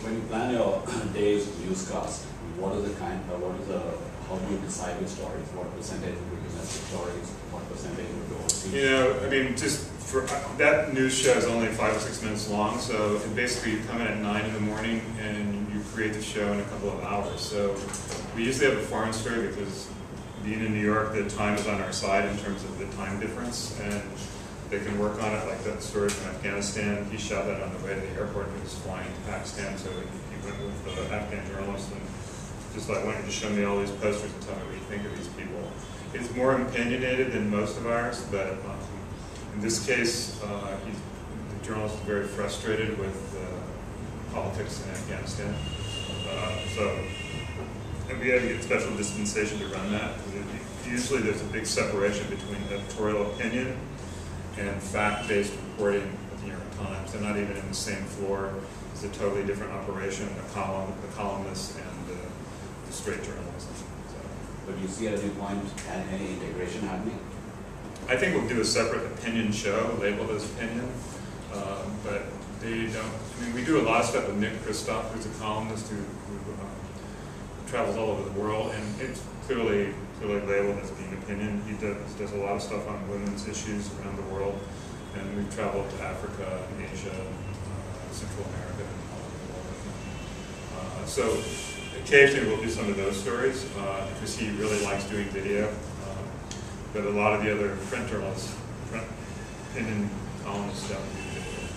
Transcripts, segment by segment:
When you plan your day's newscast, what is the how do you decide your stories? What percentage will be domestic stories? What percentage will be overseas? You know, I mean, just for that news show is only 5 or 6 minutes long, so basically you come in at 9 in the morning and you create the show in a couple of hours. So we usually have a foreign story because being in New York, the time is on our side in terms of the time difference, and they can work on it. Like that story from Afghanistan, he shot that on the way to the airport. He was flying to Pakistan, so he went with the Afghan journalist and just like, why don't you just show me all these posters and tell me what you think of these people. It's more opinionated than most of ours, but in this case, the journalist is very frustrated with politics in Afghanistan. And we had to get special dispensation to run that. Usually there's a big separation between editorial opinion and fact-based reporting at the New York Times. They're not even in the same floor. It's a totally different operation, the columnists and the straight journalism. So. But you see at any point any integration happening? I think we'll do a separate opinion show labeled as opinion, but they don't. I mean, we do a lot of stuff with Nick Kristof, who's a columnist who travels all over the world, and it's clearly labeled as being opinion. He does a lot of stuff on women's issues around the world, and we've traveled to Africa and Asia, Central America, and all over the world. So occasionally we'll do some of those stories because he really likes doing video. But a lot of the other print journalists, opinion columnists don't do video.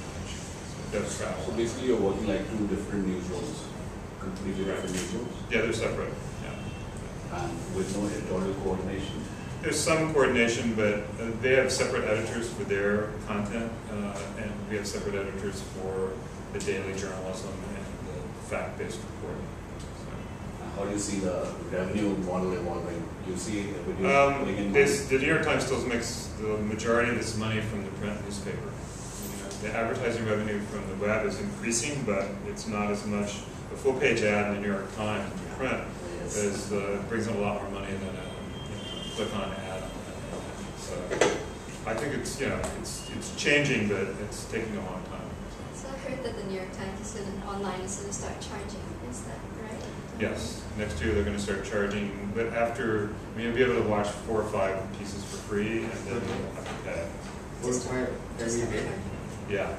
Does travel. So basically you're working like two different newsrooms, completely different newsrooms? Yeah, they're separate. Yeah. And with no editorial coordination? There's some coordination, but they have separate editors for their content, and we have separate editors for the daily journalism and the fact-based reporting. How do you see the revenue model evolving? Do you see a video pulling in money? The New York Times still makes the majority of its money from the print newspaper. You know, the advertising revenue from the web is increasing, but it's not as much. A full-page ad in the New York Times in print brings in a lot more money than a click-on ad. So I think it's changing, but it's taking a long time. So I heard that the New York Times online is going to start charging. Is that right? Yes, next year they're going to start charging, but after, I mean, you'll be able to watch 4 or 5 pieces for free, and then you'll have to pay. Every day? Yeah.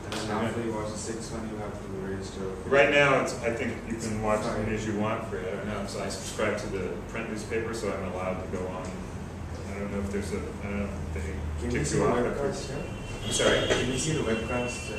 And then after you watch the 6th one, you have to register. Right now, I think you can watch as many as you want free. I don't know. So I subscribe to the print newspaper, so I'm allowed to go on. I don't know if there's I don't know if they Can you see the webcast? I'm sorry? Can you see the webcast?